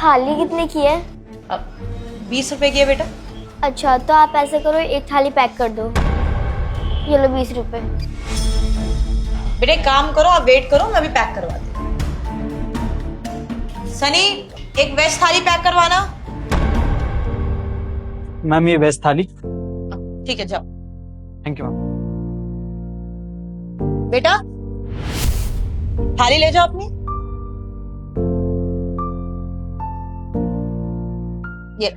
थाली कितने की है? 20 रुपए की है बेटा। अच्छा तो आप ऐसे करो, एक थाली पैक कर दो। ये लो 20 रुपए। बेटा एक काम करो, आप वेट करो, मैं अभी पैक करवाती हूँ। सनी एक वेज थाली पैक करवाना। मैम ये वेज थाली। ठीक है जाओ। Thank you ma'am. बेटा थाली ले जाओ अपनी। ये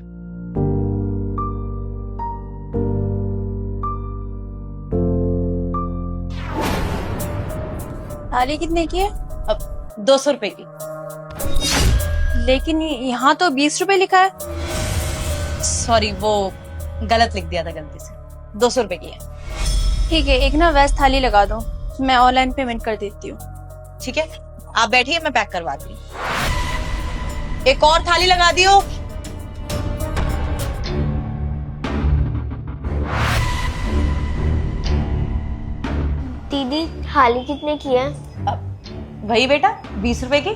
थाली कितने की है? अब 200 रुपए की। लेकिन यहाँ तो 20 रुपए लिखा है। सॉरी वो गलत लिख दिया था गलती से। 200 रुपए की है। ठीक है, एक ना वेज थाली लगा दो, मैं ऑनलाइन पेमेंट कर देती हूँ। ठीक है आप बैठिए, मैं पैक करवाती हूँ। एक और थाली लगा दियो। दीदी थाली कितने की है? वही बेटा 20 रुपए की।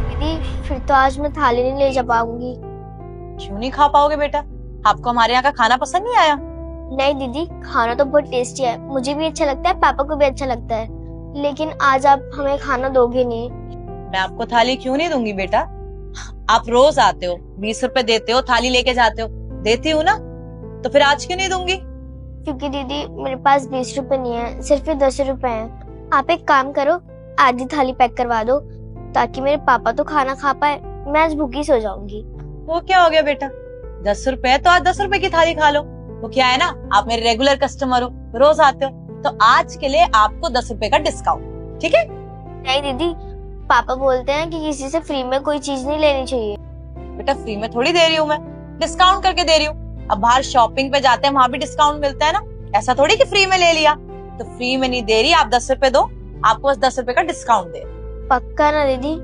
दीदी फिर तो आज मैं थाली नहीं ले जा पाऊंगी। क्यों नहीं खा पाओगे बेटा? आपको हमारे यहाँ का खाना पसंद नहीं आया? नहीं दीदी, खाना तो बहुत टेस्टी है, मुझे भी अच्छा लगता है, पापा को भी अच्छा लगता है, लेकिन आज आप हमें खाना दोगे नहीं। मैं आपको थाली क्यों नहीं दूंगी बेटा? आप रोज आते हो, 20 रुपए देते हो, थाली लेके जाते हो, देती हूँ ना, तो फिर आज क्यों नहीं दूंगी? क्योंकि दीदी मेरे पास 20 रुपए नहीं है, सिर्फ 10 रुपए हैं। आप एक काम करो, आधी थाली पैक करवा दो ताकि मेरे पापा तो खाना खा पाए, मैं आज भूखी सो जाऊंगी। वो क्या हो गया बेटा? 10 रुपए तो आज 10 रुपए की थाली खा लो। वो क्या है ना, आप मेरे रेगुलर कस्टमर हो, रोज आते हो, तो आज के लिए आपको 10 रुपए का डिस्काउंट। ठीक है? नहीं दीदी, पापा बोलते हैं कि किसी से फ्री में कोई चीज नहीं लेनी चाहिए। बेटा फ्री में थोड़ी दे रही हूँ मैं, डिस्काउंट करके दे रही हूँ। अब बाहर शॉपिंग पे जाते हैं, वहां भी डिस्काउंट मिलता है ना, ऐसा थोड़ी कि फ्री में ले लिया। तो फ्री में नहीं दे रही, आप 10 रुपए दो, आपको बस 10 रुपए का डिस्काउंट दे। पक्का ना दीदी?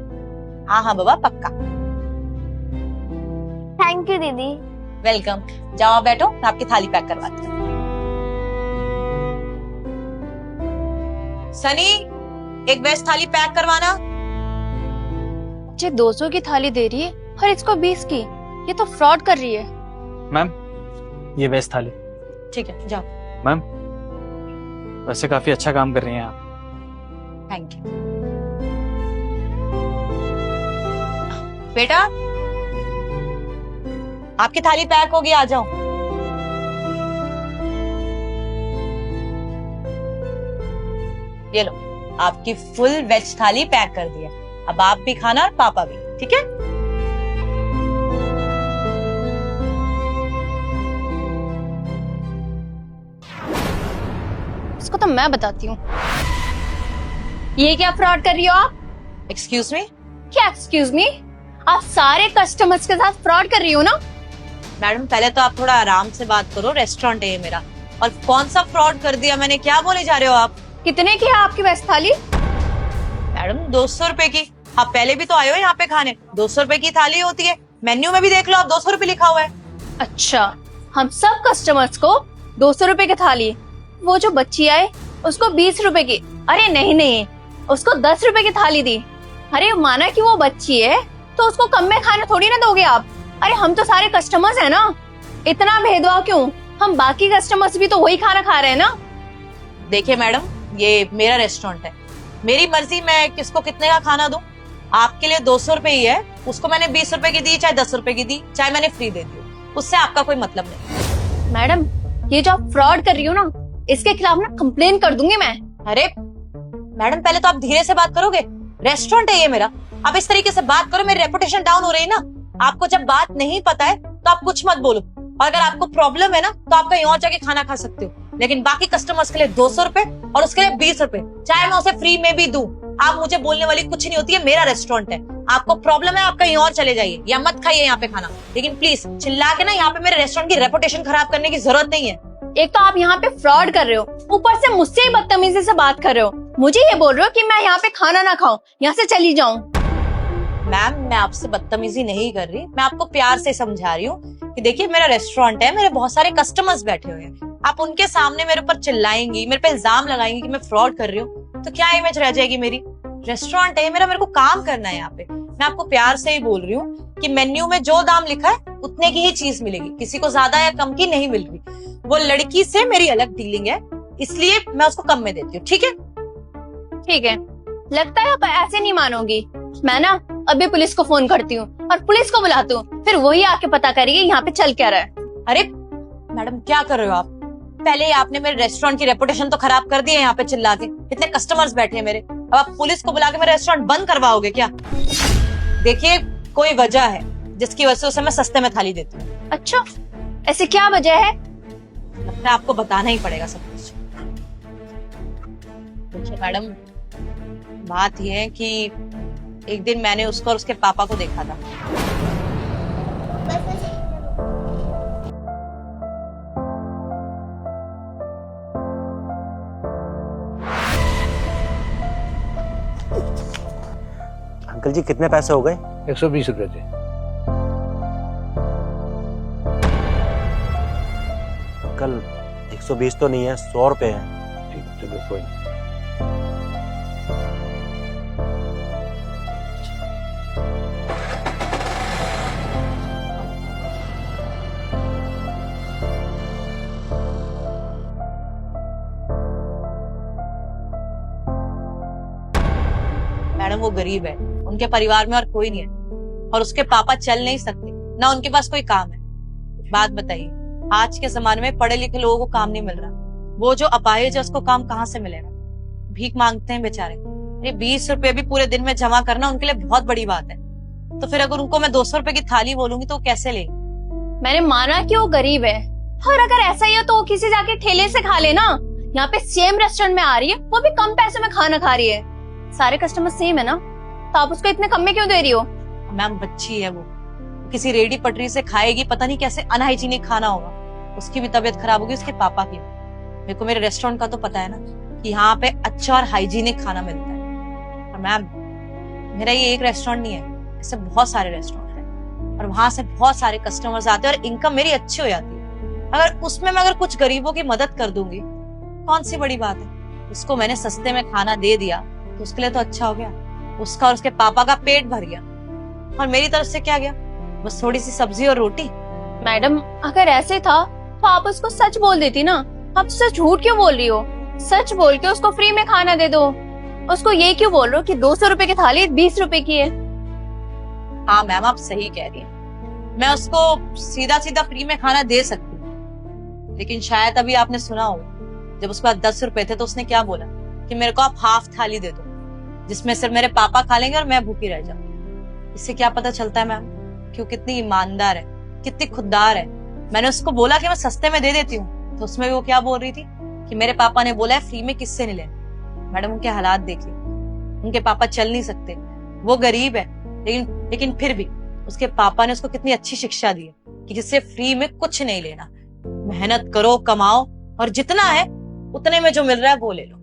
हाँ हाँ बाबा पक्का। थैंक यू दीदी। वेलकम। जाओ आप बैठो, मैं आपकी थाली पैक करवाती हूँ। सनी एक वेज थाली पैक करवाना। मुझे 200 की थाली दे रही है और इसको 20 की, ये तो फ्रॉड कर रही है। मैम ये वेज थाली। ठीक है जाओ। मैम वैसे काफी अच्छा काम कर रही हैं आप। Thank you. बेटा आपकी थाली पैक होगी, आ जाओ। ये लो आपकी फुल वेज थाली पैक कर दी है। अब आप भी खाना और पापा भी, ठीक है? इसको तो मैं बताती हूँ। ये क्या फ्रॉड कर रही हो आप? Excuse me. क्या एक्सक्यूज मी? आप सारे कस्टमर्स के साथ फ्रॉड कर रही हो ना? मैडम पहले तो आप थोड़ा आराम से बात करो, रेस्टोरेंट है ये मेरा। और कौन सा फ्रॉड कर दिया मैंने? क्या बोले जा रहे हो आप? कितने की है आपकी वेज थाली? मैडम 200 रुपए की। आप पहले भी तो आए हो यहाँ पे खाने, 200 रुपए की थाली होती है। मेन्यू में भी देख लो आप, 200 रुपए लिखा हुआ है। अच्छा, हम सब कस्टमर्स को 200 रुपए की थाली, वो जो बच्ची आए उसको 20 रुपए की। अरे नहीं नहीं, उसको 10 रुपए की थाली दी। अरे माना कि वो बच्ची है तो उसको कम में खाना थोड़ी ना दोगे आप। अरे हम तो सारे कस्टमर्स हैं ना, इतना भेदभाव क्यों? हम बाकी कस्टमर्स भी तो वही खाना खा रहे हैं ना। देखिए मैडम, ये मेरा रेस्टोरेंट है, मेरी मर्जी मैं किसको कितने का खाना दूं। आपके लिए 200 रुपए ही है, उसको मैंने 20 रुपए की दी, चाहे 10 रुपए की दी, चाहे मैंने फ्री दे दी, उससे आपका कोई मतलब नहीं। मैडम ये जो आप फ्रॉड कर रही हो ना, इसके खिलाफ ना कंप्लेन कर दूंगी मैं। अरे मैडम पहले तो आप धीरे से बात करोगे, रेस्टोरेंट है ये मेरा। आप इस तरीके से बात करो, मेरी रेपुटेशन डाउन हो रही है ना। आपको जब बात नहीं पता है तो आप कुछ मत बोलो, और अगर आपको प्रॉब्लम है ना तो आप कहीं और जाके खाना खा सकते हो, लेकिन बाकी कस्टमर्स के लिए 200 रुपए और उसके लिए 20 रुपए, चाहे मैं उसे फ्री में भी दूं, आप मुझे बोलने वाली कुछ नहीं होती है। मेरा रेस्टोरेंट है, आपको प्रॉब्लम है आप कहीं और चले जाइए या मत खाइए यहाँ पे खाना, लेकिन प्लीज चिल्ला के ना यहाँ पे मेरे रेस्टोरेंट की रेपुटेशन खराब करने की जरूरत नहीं है। एक तो आप यहाँ पे फ्रॉड कर रहे हो, ऊपर से मुझसे ही बदतमीजी से बात कर रहे हो। मुझे ये बोल रहे हो कि मैं यहाँ पे खाना ना खाऊं, यहाँ से चली जाऊं। मैम मैं आपसे बदतमीजी नहीं कर रही, मैं आपको प्यार से समझा रही हूँ कि देखिए मेरा रेस्टोरेंट है, मेरे बहुत सारे कस्टमर्स बैठे हुए हैं। आप उनके सामने मेरे ऊपर चिल्लाएंगी, मेरे पे इल्जाम लगाएंगी कि मैं फ्रॉड कर रही हूँ, तो क्या इमेज रह जाएगी मेरी? रेस्टोरेंट है मेरा, मेरे को काम करना है यहाँ पे। मैं आपको प्यार से ही बोल रही हूँ कि मेन्यू में जो दाम लिखा है उतने की ही चीज मिलेगी, किसी को ज्यादा या कम की नहीं मिल रही। वो लड़की से मेरी अलग डीलिंग है, इसलिए मैं उसको कम में देती हूँ। ठीक है? ठीक है, लगता है आप ऐसे नहीं मानोगी। मैं ना अभी पुलिस को फोन करती हूँ और पुलिस को बुलाती हूँ, फिर वही आके पता करेगी यहाँ पे चल क्या रहा है। अरे मैडम क्या कर रहे हो आप? पहले ही आपने मेरे रेस्टोरेंट की रेपुटेशन तो खराब कर दी है यहाँ पे चिल्ला के। इतने कस्टमर्स बैठे हैं मेरे, अब आप पुलिस को बुला के मेरा रेस्टोरेंट बंद करवाओगे क्या? देखिए कोई वजह है जिसकी वजह से उसे मैं सस्ते में थाली देती हूँ। अच्छा, ऐसे क्या वजह है? लगता है आपको बताना ही पड़ेगा सब कुछ। देखिए मैडम, बात यह है कि एक दिन मैंने उसको और उसके पापा को देखा था। अंकल जी कितने पैसे हो गए? 120 रुपए थे। अंकल 120 तो नहीं है, 100 रुपए है। ठीक है, चलो कोई नहीं। मैडम वो गरीब है, उनके परिवार में और कोई नहीं है, और उसके पापा चल नहीं सकते, ना उनके पास कोई काम है। बात बताइए, आज के जमाने में पढ़े लिखे लोगों को काम नहीं मिल रहा, वो जो अपाहिज है उसको काम कहाँ से मिलेगा? भीख मांगते हैं बेचारे। ये 20 रुपए भी पूरे दिन में जमा करना उनके लिए बहुत बड़ी बात है। तो फिर अगर उनको मैं 200 रुपए की थाली बोलूंगी तो वो कैसे लेंगे? मैंने माना कि वो गरीब है, और अगर ऐसा ही हो तो वो किसी जाके ठेले से खा लेना। यहाँ पे सेम रेस्टोरेंट में आ रही है, वो भी कम पैसे में खाना खा रही है। सारे कस्टमर सेम है ना, तो आप उसको इतने कम में क्यों दे रही हो? मैम बच्ची है वो, किसी रेडी पटरी से खाएगी, पता नहीं कैसे अनहाइजीनिक खाना होगा, उसकी भी तबीयत खराब होगी, उसके पापा की। मेरे को मेरे रेस्टोरेंट का तो पता है ना कि यहाँ पे अच्छा और हाइजीनिक खाना मिलता है। और मैम मेरा ये एक रेस्टोरेंट नहीं है, ऐसे बहुत सारे रेस्टोरेंट हैं और वहां से बहुत सारे कस्टमर्स आते हैं और इनकम मेरी अच्छी हो जाती है। अगर उसमें मैं अगर कुछ गरीबों की मदद कर दूंगी, कौन सी बड़ी बात है? उसको मैंने सस्ते में खाना दे दिया तो उसके लिए तो अच्छा हो गया, उसका और उसके पापा का पेट भर गया, और मेरी तरफ से क्या गया? बस थोड़ी सी सब्जी और रोटी। मैडम अगर ऐसे था तो आप उसको सच बोल देती ना, आप सच झूठ क्यों बोल रही हो? सच बोल के उसको फ्री में खाना दे दो। उसको ये क्यों बोल रहे हो कि 200 रुपए की थाली 20 रुपए की है? हाँ मैम आप सही कह रही हैं, मैं उसको सीधा सीधा फ्री में खाना दे सकती हूँ, लेकिन शायद अभी आपने सुना हो जब उसके पास 10 रुपए थे तो उसने क्या बोला कि मेरे को आप हाफ थाली दे दो, जिसमें सिर्फ मेरे पापा खा लेंगे और मैं भूखी रह जाऊँ। इससे क्या पता चलता है मैम कि वो कितनी ईमानदार है, कितनी खुददार है। मैंने उसको बोला कि मैं सस्ते में दे देती हूँ, तो उसमें भी वो क्या बोल रही थी कि मेरे पापा ने बोला है फ्री में किससे नहीं लेना। मैडम उनके हालात देखिए, उनके पापा चल नहीं सकते, वो गरीब है, लेकिन फिर भी उसके पापा ने उसको कितनी अच्छी शिक्षा दी है कि जिससे फ्री में कुछ नहीं लेना, मेहनत करो, कमाओ, और जितना है उतने में जो मिल रहा है वो ले लो।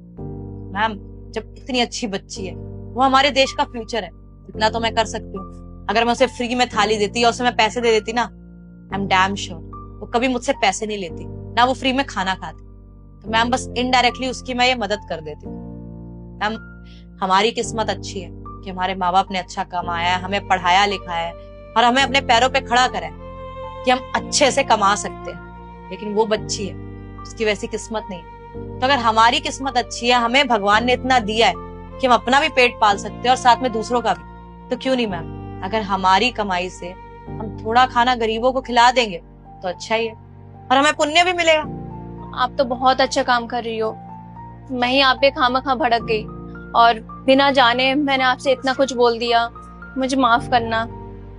मैम जब इतनी अच्छी बच्ची है, वो हमारे देश का फ्यूचर है, इतना तो मैं कर सकती हूँ। अगर मैं उसे फ्री में थाली देती और उसे मैं पैसे दे देती ना, आई एम डैम श्योर वो कभी मुझसे पैसे नहीं लेती, ना वो फ्री में खाना खाती। तो मैम बस इनडायरेक्टली उसकी मैं ये मदद कर देती हूँ। मैम हमारी किस्मत अच्छी है कि हमारे माँ बाप ने अच्छा कमाया है, हमें पढ़ाया लिखाया है और हमें अपने पैरों पे खड़ा करा है कि हम अच्छे से कमा सकते हैं। लेकिन वो बच्ची है, उसकी वैसी किस्मत नहीं है। तो अगर हमारी किस्मत अच्छी है, हमें भगवान ने इतना दिया है कि हम अपना भी पेट पाल सकते हैं और साथ में दूसरों का भी, तो क्यों नहीं मैम? अगर हमारी कमाई से हम थोड़ा खाना गरीबों को खिला देंगे तो अच्छा ही है, और हमें पुण्य भी मिलेगा। आप तो बहुत अच्छा काम कर रही हो, मैं ही आप पे खामखा भड़क गई और बिना जाने मैंने आपसे इतना कुछ बोल दिया, मुझे माफ करना।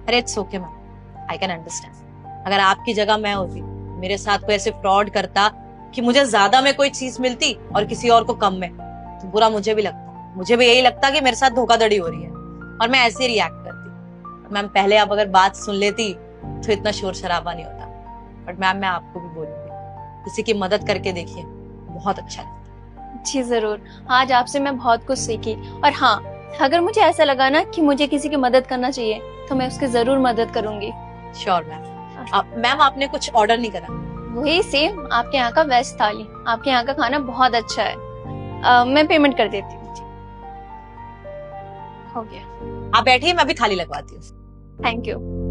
अरे it's okay ma'am, I can understand. अगर आपकी जगह मैं होती, मेरे साथ कोई ऐसे फ्रॉड करता कि मुझे ज्यादा में कोई चीज मिलती और किसी और को कम में, तो बुरा मुझे भी लगता। मुझे भी यही लगता कि मेरे साथ धोखाधड़ी हो रही है और मैं ऐसे रिएक्ट करती। मैम पहले आप अगर बात सुन लेती तो इतना शोर शराबा नहीं होता। बट मैम मैं आपको भी बोलूंगी, किसी की मदद करके देखिए, बहुत अच्छा लगता है। जी जरूर, आज आपसे मैं बहुत कुछ सीखी। और हाँ, अगर मुझे ऐसा लगा ना कि मुझे किसी की मदद करना चाहिए तो मैं उसकी जरूर मदद करूंगी। Sure ma'am. मैम आपने कुछ ऑर्डर नहीं करा? वही सेम आपके यहाँ का वेज थाली, आपके यहाँ का खाना बहुत अच्छा है। मैं पेमेंट कर देती हूँ। हो गया। आप बैठिए, मैं अभी थाली लगवाती हूँ। Thank you.